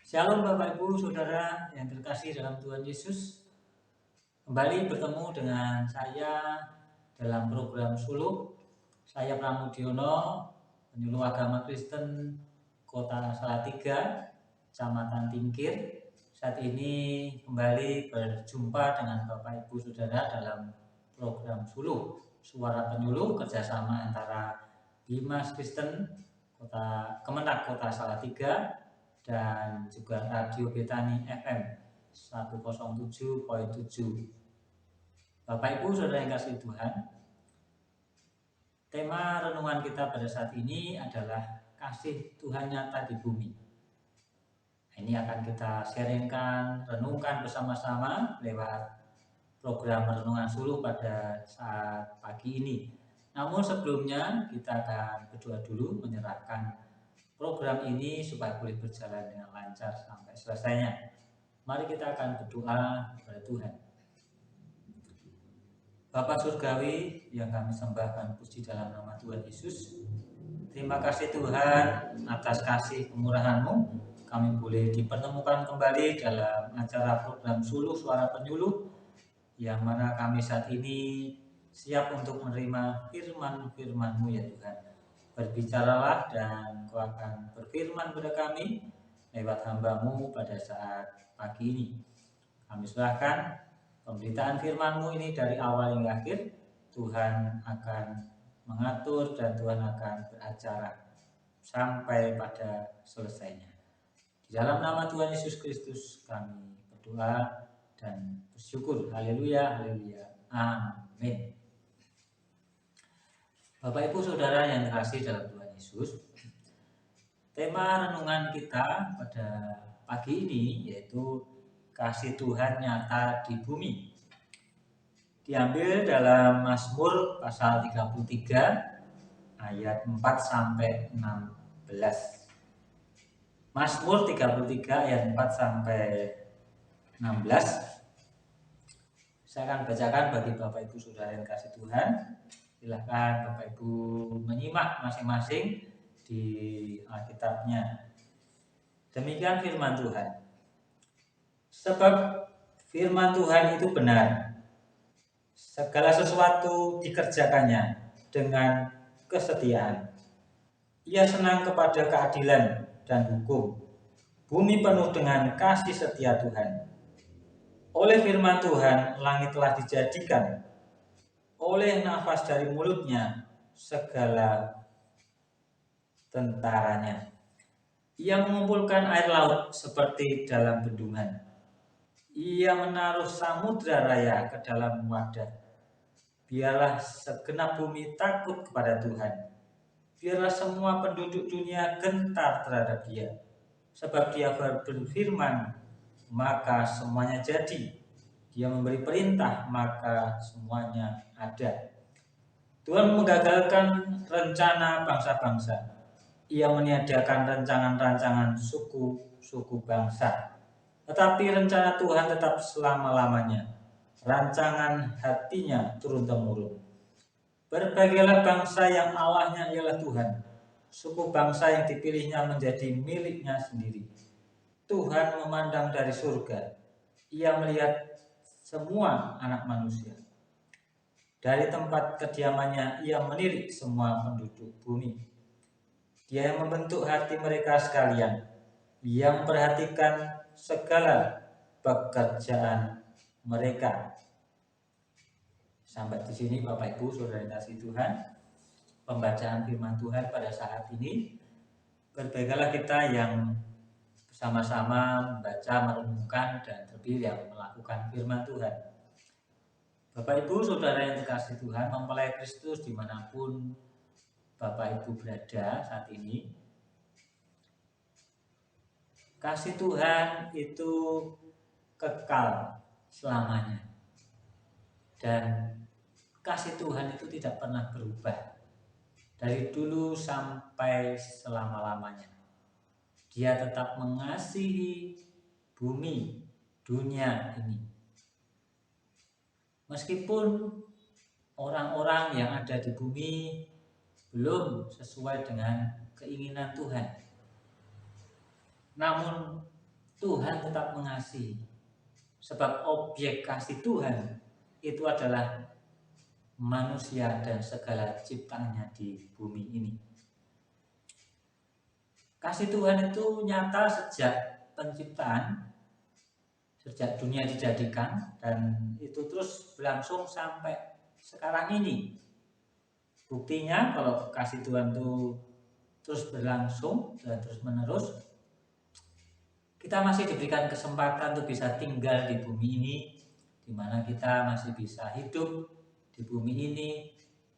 Shalom Bapak Ibu Saudara yang terkasih dalam Tuhan Yesus. Kembali bertemu dengan saya dalam program Suluk. Saya Pramudiono, penyuluh agama Kristen Kota Salatiga, Kecamatan Tingkir. Saat ini kembali berjumpa dengan Bapak Ibu Saudara dalam program Suluk, suara penyuluh kerjasama antara Bimas Kristen Kemenak Kota Salatiga dan juga Radio Betani FM 107.7. Bapak Ibu Saudara yang kasih Tuhan, tema renungan kita pada saat ini adalah kasih Tuhan nyata di bumi. Ini akan kita sharingkan, renungkan bersama-sama lewat program renungan Suluk pada saat pagi ini. Namun sebelumnya kita akan berdoa dulu menyerahkan program ini supaya boleh berjalan dengan lancar sampai selesainya. Mari kita akan berdoa kepada Tuhan. Bapa Surgawi yang kami sembahkan puji dalam nama Tuhan Yesus. Terima kasih Tuhan atas kasih kemurahan-Mu. Kami boleh dipertemukan kembali dalam acara program Suluk Suara Penyuluh, yang mana kami saat ini siap untuk menerima firman-firman-Mu ya Tuhan. Berbicaralah dan Kau akan berfirman kepada kami lewat hamba-Mu pada saat pagi ini. Kami serahkan pemberitaan firman-Mu ini dari awal hingga akhir. Tuhan akan mengatur dan Tuhan akan beracara sampai pada selesainya. Di dalam nama Tuhan Yesus Kristus kami berdoa dan bersyukur. Haleluya, haleluya, amin. Bapak Ibu Saudara yang terkasih dalam Tuhan Yesus, tema renungan kita pada pagi ini yaitu kasih Tuhan nyata di bumi. Diambil dalam Mazmur pasal 33 ayat 4 sampai 16. Mazmur 33 ayat 4 sampai 16. Saya akan bacakan bagi Bapak Ibu Saudara yang kasih Tuhan. Silakan Bapak Ibu menyimak masing-masing di Alkitabnya. Demikian firman Tuhan. Sebab firman Tuhan itu benar. Segala sesuatu dikerjakannya dengan kesetiaan. Ia senang kepada keadilan dan hukum. Bumi penuh dengan kasih setia Tuhan. Oleh firman Tuhan langit telah dijadikan. Oleh nafas dari mulutnya segala tentaranya. Ia mengumpulkan air laut seperti dalam bendungan. Ia menaruh samudra raya ke dalam wadah. Biarlah segenap bumi takut kepada Tuhan. Biarlah semua penduduk dunia gentar terhadap Dia. Sebab Dia berfirman, maka semuanya jadi. Dia memberi perintah, maka semuanya ada. Tuhan menggagalkan rencana bangsa-bangsa. Ia meniadakan rancangan-rancangan suku-suku bangsa. Tetapi rencana Tuhan tetap selama-lamanya. Rancangan hatinya turun-temurun. Berbagailah bangsa yang Allahnya ialah Tuhan. Suku bangsa yang dipilihnya menjadi miliknya sendiri. Tuhan memandang dari surga. Ia melihat semua anak manusia. Dari tempat kediamannya ia menilik semua penduduk bumi. Dia yang membentuk hati mereka sekalian, yang memperhatikan segala pekerjaan mereka. Sampai di sini Bapak Ibu Saudara kasih Tuhan, pembacaan firman Tuhan pada saat ini. Berbagailah kita yang bersama-sama membaca, merenungkan, dan terlebih yang melakukan firman Tuhan. Bapak Ibu Saudara yang terkasih Tuhan, mempelai Kristus dimanapun Bapak Ibu berada saat ini, kasih Tuhan itu kekal selamanya. Dan kasih Tuhan itu tidak pernah berubah dari dulu sampai selama-lamanya. Dia tetap mengasihi bumi, dunia ini. Meskipun orang-orang yang ada di bumi belum sesuai dengan keinginan Tuhan, namun Tuhan tetap mengasihi. Sebab objek kasih Tuhan itu adalah manusia dan segala ciptaannya di bumi ini. Kasih Tuhan itu nyata sejak penciptaan, sejak dunia dijadikan, dan itu terus berlangsung sampai sekarang ini. Buktinya kalau kasih Tuhan itu terus berlangsung dan terus menerus, kita masih diberikan kesempatan untuk bisa tinggal di bumi ini, di mana kita masih bisa hidup di bumi ini,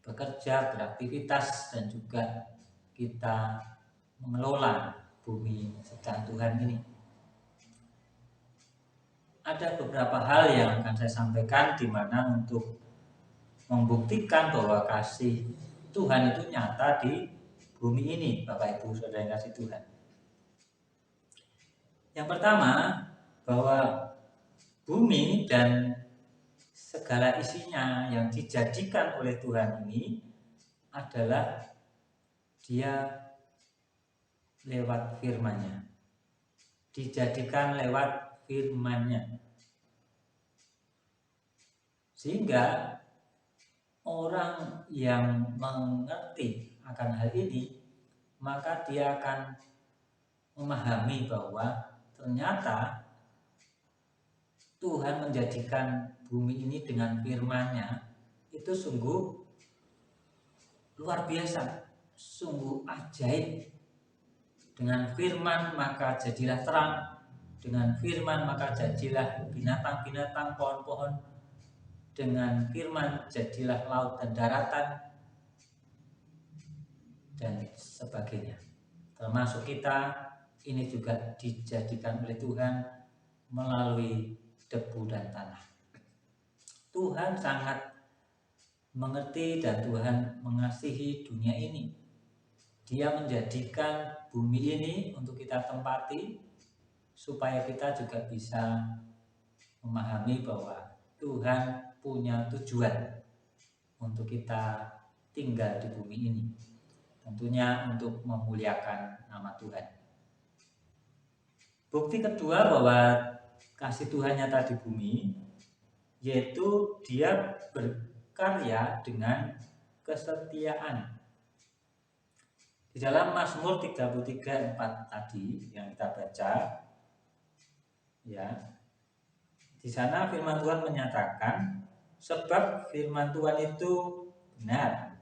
bekerja, beraktivitas, dan juga kita mengelola bumi ciptaan Tuhan ini. Ada beberapa hal yang akan saya sampaikan di mana untuk membuktikan bahwa kasih Tuhan itu nyata di bumi ini, Bapak Ibu Saudara yang kasih Tuhan. Yang pertama, bahwa bumi dan segala isinya yang dijadikan oleh Tuhan ini adalah dia lewat firman-Nya. Dijadikan lewat firman-Nya. Sehingga orang yang mengerti akan hal ini, maka dia akan memahami bahwa ternyata Tuhan menjadikan bumi ini dengan firman-Nya itu sungguh luar biasa, sungguh ajaib. Dengan firman maka jadilah terang, dengan firman maka jadilah binatang-binatang, pohon-pohon, dengan firman jadilah laut dan daratan, dan sebagainya. Termasuk kita, ini juga dijadikan oleh Tuhan melalui debu dan tanah. Tuhan sangat mengerti dan Tuhan mengasihi dunia ini. Dia menjadikan bumi ini untuk kita tempati, supaya kita juga bisa memahami bahwa Tuhan punya tujuan untuk kita tinggal di bumi ini. Tentunya untuk memuliakan nama Tuhan. Bukti kedua bahwa kasih Tuhan nyata di bumi, yaitu dia berkarya dengan kesetiaan. Di dalam Mazmur 33:4 tadi yang kita baca, ya, di sana firman Tuhan menyatakan, sebab firman Tuhan itu benar,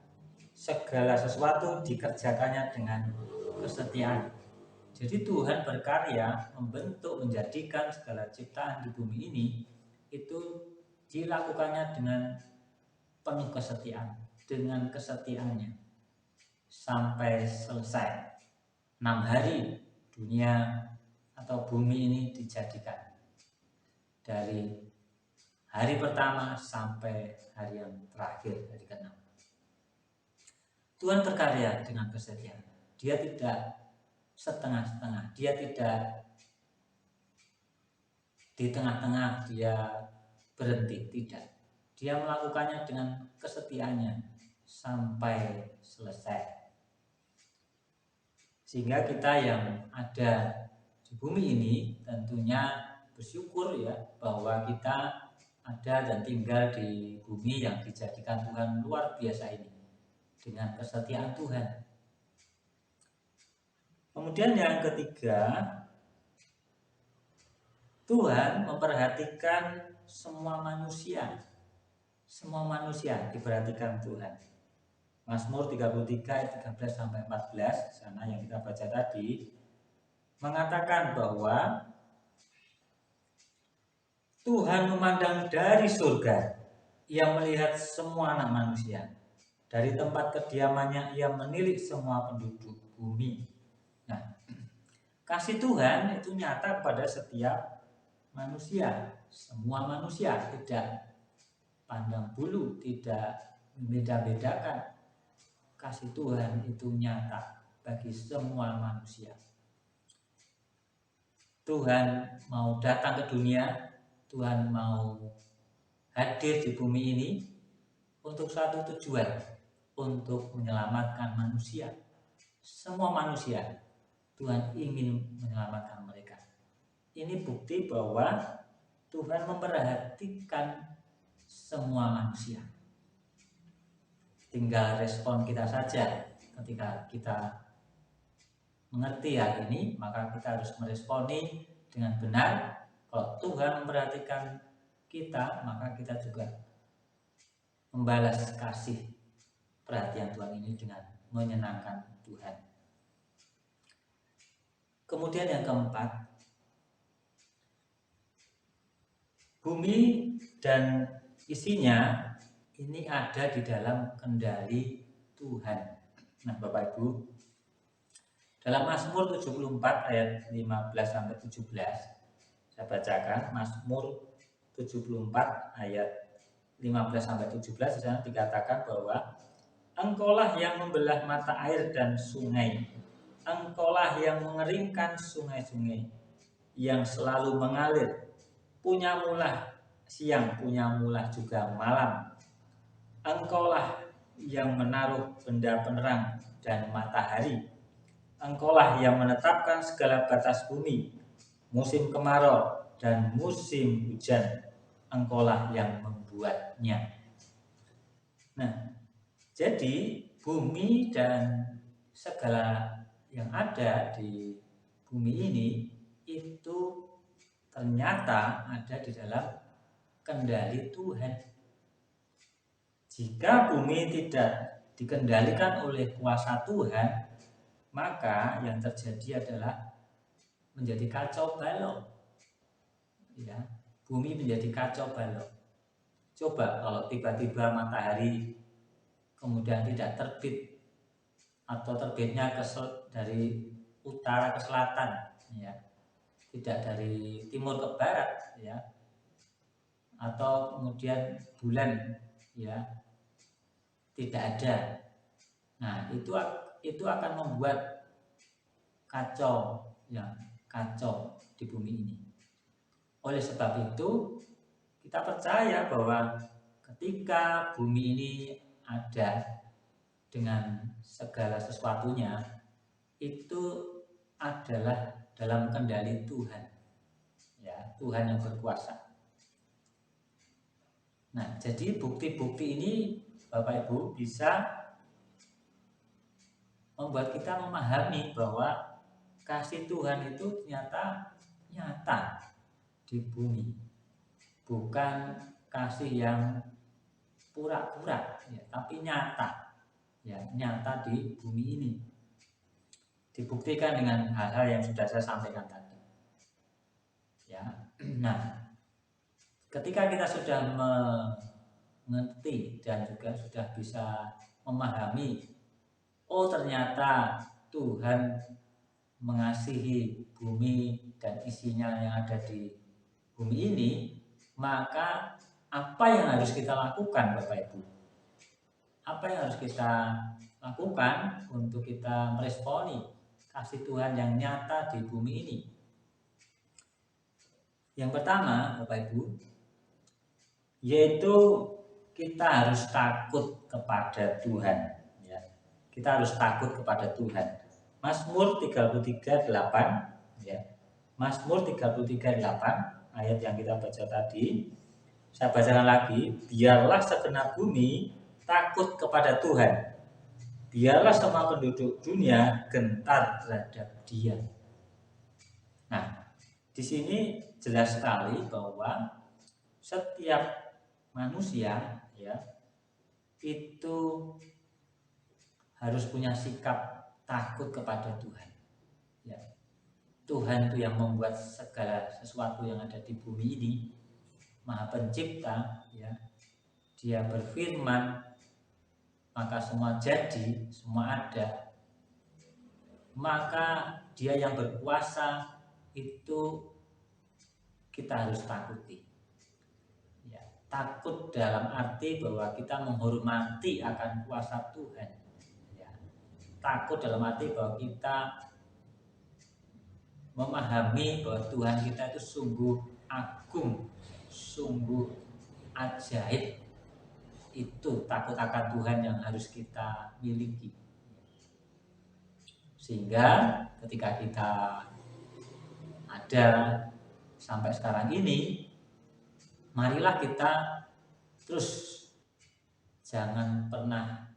segala sesuatu dikerjakannya dengan kesetiaan. Jadi Tuhan berkarya membentuk, menjadikan segala ciptaan di bumi ini itu dilakukannya dengan penuh kesetiaan, dengan kesetiaannya sampai selesai. 6 hari dunia atau bumi ini dijadikan, dari hari pertama sampai hari yang terakhir, hari ke-6. Tuhan berkarya dengan kesetiaan. Dia tidak setengah-setengah, dia tidak di tengah-tengah dia berhenti, tidak. Dia melakukannya dengan kesetiaannya sampai selesai. Sehingga kita yang ada di bumi ini tentunya bersyukur ya, bahwa kita ada dan tinggal di bumi yang dijadikan Tuhan luar biasa ini, dengan kesetiaan Tuhan. Kemudian yang ketiga, Tuhan memperhatikan semua manusia. Semua manusia diperhatikan Tuhan. Mazmur 33:13-14 sana yang kita baca tadi mengatakan bahwa Tuhan memandang dari surga, Ia melihat semua anak manusia. Dari tempat kediamannya Ia menilik semua penduduk bumi. Nah, kasih Tuhan itu nyata kepada setiap manusia, semua manusia, tidak pandang bulu, tidak membeda-bedakan. Kasih Tuhan itu nyata bagi semua manusia. Tuhan mau datang ke dunia, Tuhan mau hadir di bumi ini untuk satu tujuan, untuk menyelamatkan manusia. Semua manusia, Tuhan ingin menyelamatkan mereka. ini bukti bahwa Tuhan memperhatikan semua manusia. Tinggal respon kita saja. Ketika kita mengerti hal ini, maka kita harus meresponi dengan benar. Kalau Tuhan memperhatikan kita, maka kita juga membalas kasih perhatian Tuhan ini dengan menyenangkan Tuhan. Kemudian yang keempat, bumi dan isinya ini ada di dalam kendali Tuhan. Nah, Bapak Ibu, dalam Mazmur 74 ayat 15 sampai 17, saya bacakan Mazmur 74 ayat 15 sampai 17, di sana dikatakan bahwa Engkaulah yang membelah mata air dan sungai, Engkaulah yang mengeringkan sungai-sungai, yang selalu mengalir. Punyamulah siang, punyamulah juga malam. Engkaulah yang menaruh benda penerang dan matahari. Engkaulah yang menetapkan segala batas bumi, musim kemarau dan musim hujan. Engkaulah yang membuatnya. Nah, jadi bumi dan segala yang ada di bumi ini itu ternyata ada di dalam kendali Tuhan. Jika bumi tidak dikendalikan oleh kuasa Tuhan, maka yang terjadi adalah menjadi kacau balau. Ya, bumi menjadi kacau balau. Coba kalau tiba-tiba matahari kemudian tidak terbit atau terbitnya dari utara ke selatan, ya, tidak dari timur ke barat, ya, atau kemudian bulan, ya, tidak ada. Nah, itu akan membuat kacau, ya, kacau di bumi ini. Oleh sebab itu, kita percaya bahwa ketika bumi ini ada dengan segala sesuatunya, itu adalah dalam kendali Tuhan, ya, Tuhan yang berkuasa. Nah, jadi bukti-bukti ini Bapak Ibu bisa membuat kita memahami bahwa kasih Tuhan itu nyata di bumi, bukan kasih yang pura-pura, ya, tapi nyata, ya, nyata di bumi ini. Dibuktikan dengan hal-hal yang sudah saya sampaikan tadi. Ya, nah, ketika kita sudah mengerti dan juga sudah bisa memahami, oh ternyata Tuhan mengasihi bumi dan isinya yang ada di bumi ini, maka apa yang harus kita lakukan, Bapak Ibu? Apa yang harus kita lakukan untuk kita meresponi kasih Tuhan yang nyata di bumi ini? Yang pertama, Bapak Ibu, yaitu kita harus takut kepada Tuhan, ya. Kita harus takut kepada Tuhan. Mazmur 33:8, ya. Mazmur 33:8 ayat yang kita baca tadi, saya bacakan lagi. Biarlah segenap bumi takut kepada Tuhan. Biarlah semua penduduk dunia gentar terhadap Dia. Nah, di sini jelas sekali bahwa setiap manusia, ya, itu harus punya sikap takut kepada Tuhan. Ya. Tuhan itu yang membuat segala sesuatu yang ada di bumi ini, Maha Pencipta, ya. Dia berfirman, maka semua jadi, semua ada. Maka Dia yang berkuasa itu kita harus takuti. Ya, takut dalam arti bahwa kita menghormati akan kuasa Tuhan. Ya, takut dalam arti bahwa kita memahami bahwa Tuhan kita itu sungguh agung, sungguh ajaib. Itu takut akan Tuhan yang harus kita miliki. Sehingga ketika kita ada sampai sekarang ini, marilah kita terus jangan pernah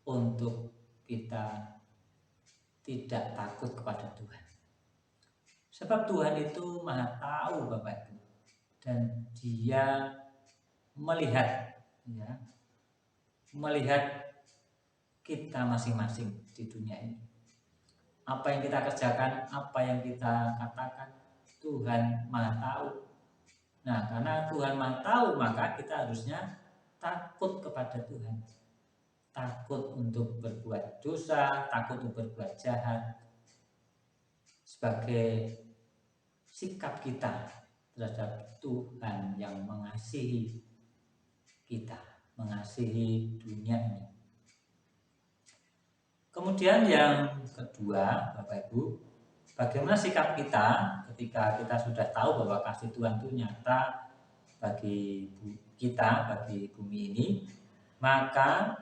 untuk kita tidak takut kepada Tuhan. Sebab Tuhan itu Maha tahu Bapak Ibu, dan Dia melihat kita masing-masing di dunia ini. Apa yang kita kerjakan, apa yang kita katakan, Tuhan Maha tahu. Nah, karena Tuhan Maha tahu, maka kita harusnya takut kepada Tuhan. Takut untuk berbuat dosa, takut untuk berbuat jahat. Sebagai sikap kita terhadap Tuhan yang mengasihi kita, mengasihi dunia ini. Kemudian yang kedua, Bapak Ibu, bagaimana sikap kita ketika kita sudah tahu bahwa kasih Tuhan itu nyata bagi kita, bagi bumi ini. Maka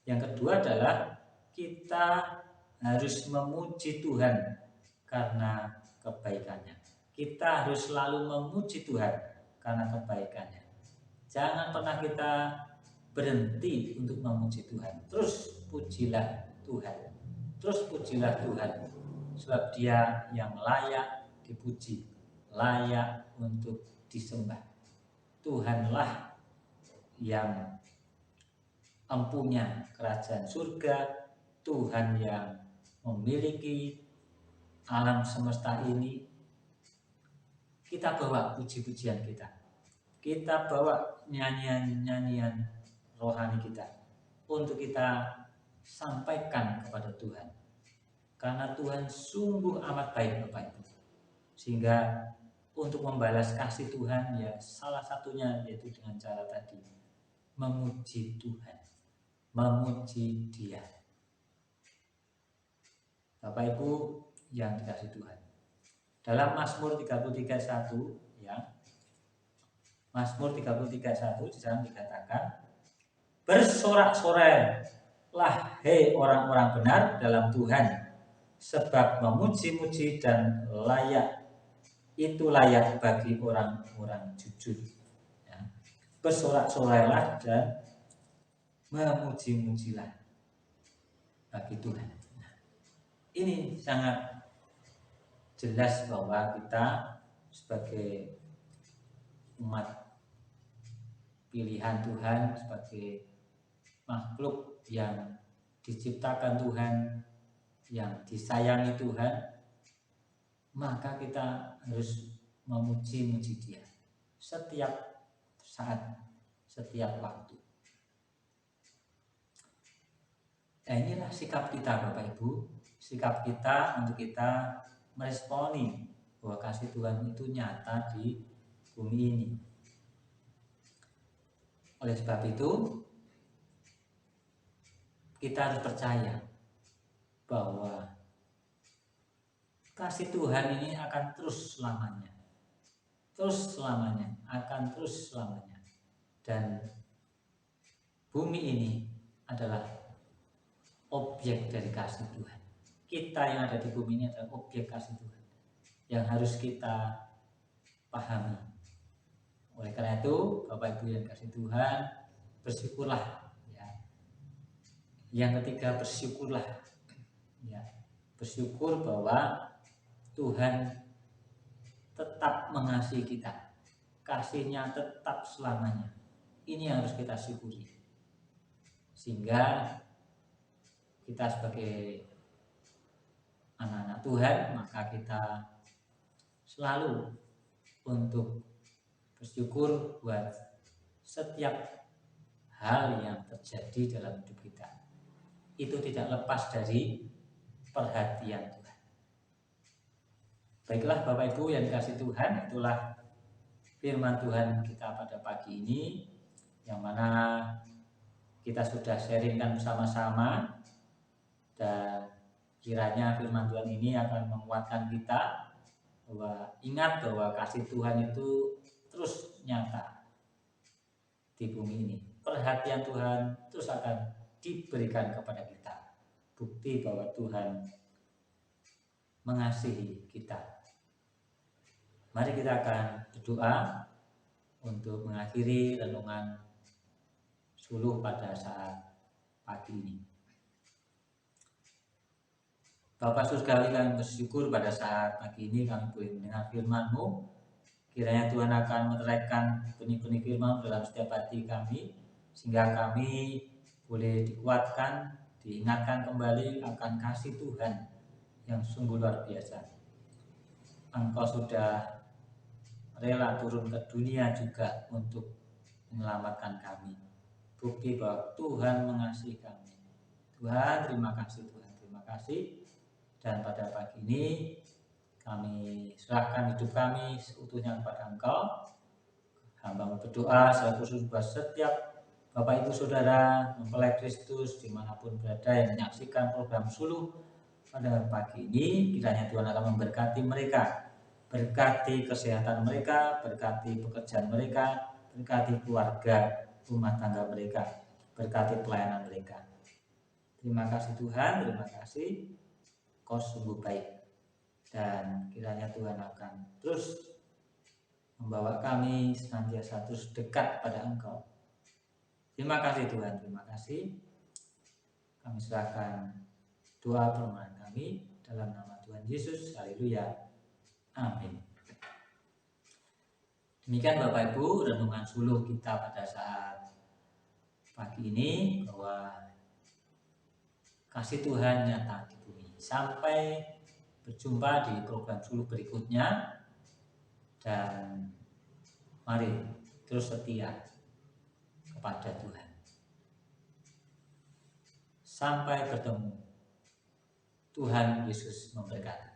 yang kedua adalah kita harus memuji Tuhan karena kebaikannya. Kita harus selalu memuji Tuhan karena kebaikannya. Jangan pernah kita berhenti untuk memuji Tuhan. Terus pujilah Tuhan. Terus pujilah Tuhan. Sebab Dia yang layak dipuji, layak untuk disembah. Tuhanlah yang empunya kerajaan surga, Tuhan yang memiliki alam semesta ini. Kita bawa puji-pujian kita, kita bawa nyanyian-nyanyian rohani kita untuk kita sampaikan kepada Tuhan, karena Tuhan sungguh amat baik Bapak Ibu. Sehingga untuk membalas kasih Tuhan, ya salah satunya yaitu dengan cara tadi, memuji Tuhan, memuji Dia. Bapak Ibu yang dikasihi Tuhan, dalam Mazmur 33:1 ya, Mazmur 33:1 di sana dikatakan, bersorak-sorailah hei orang-orang benar dalam Tuhan, sebab memuji-muji dan layak, itu layak bagi orang-orang jujur ya. Bersorak-sorailah dan memuji-mujilah bagi Tuhan. Nah, ini sangat jelas bahwa kita sebagai umat pilihan Tuhan, sebagai makhluk yang diciptakan Tuhan, yang disayangi Tuhan, maka kita harus memuji-muji Dia setiap saat, setiap waktu. Nah, inilah sikap kita Bapak Ibu, sikap kita untuk kita meresponi bahwa kasih Tuhan itu nyata di bumi ini. Oleh sebab itu, kita harus percaya bahwa kasih Tuhan ini akan terus selamanya, akan terus selamanya. Dan bumi ini adalah objek dari kasih Tuhan. Kita yang ada di bumi ini adalah objek kasih Tuhan yang harus kita pahami. Oleh karena itu, Bapak Ibu yang kasih Tuhan, bersyukurlah ya. Yang ketiga, bersyukurlah ya. Bersyukur bahwa Tuhan tetap mengasihi kita, kasih-Nya tetap selamanya. Ini yang harus kita syukuri, sehingga kita sebagai anak-anak Tuhan, maka kita selalu untuk bersyukur buat setiap hal yang terjadi dalam hidup kita. Itu tidak lepas dari perhatian Tuhan. Baiklah Bapak Ibu yang dikasihi Tuhan, itulah firman Tuhan kita pada pagi ini, yang mana kita sudah sharingkan bersama-sama, dan kiranya firman Tuhan ini akan menguatkan kita bahwa ingat bahwa kasih Tuhan itu terus nyata di bumi ini. Perhatian Tuhan terus akan diberikan kepada kita, bukti bahwa Tuhan mengasihi kita. Mari kita akan berdoa untuk mengakhiri renungan suluh pada saat pagi ini. Bapa Surgawi, kami bersyukur pada saat pagi ini kami boleh mendengar firman-Mu. Kiranya Tuhan akan meneraikan benih-benih firman dalam setiap hati kami, sehingga kami boleh dikuatkan, diingatkan kembali akan kasih Tuhan yang sungguh luar biasa. Engkau sudah rela turun ke dunia juga untuk menyelamatkan kami. Bukti bahwa Tuhan mengasihi kami. Tuhan, terima kasih Tuhan, terima kasih. Dan pada pagi ini kami serahkan hidup kami seutuhnya kepada Engkau. Hamba berdoa secara khusus buat setiap Bapak Ibu Saudara mempelai Kristus dimanapun berada yang menyaksikan program suluh pada pagi ini. Kiranya Tuhan akan memberkati mereka, berkati kesehatan mereka, berkati pekerjaan mereka, berkati keluarga rumah tangga mereka, berkati pelayanan mereka. Terima kasih Tuhan, terima kasih. Kau sungguh baik, dan kiranya Tuhan akan terus membawa kami senantiasa terus dekat pada Engkau. Terima kasih Tuhan, terima kasih. Kami serahkan doa permohonan kami dalam nama Tuhan Yesus. Haleluya. Amin. Demikian Bapak Ibu renungan suluh kita pada saat pagi ini, bahwa kasih Tuhan nyata di bumi. Sampai berjumpa di program suluh berikutnya, dan mari terus setia kepada Tuhan. Sampai bertemu. Tuhan Yesus memberkati.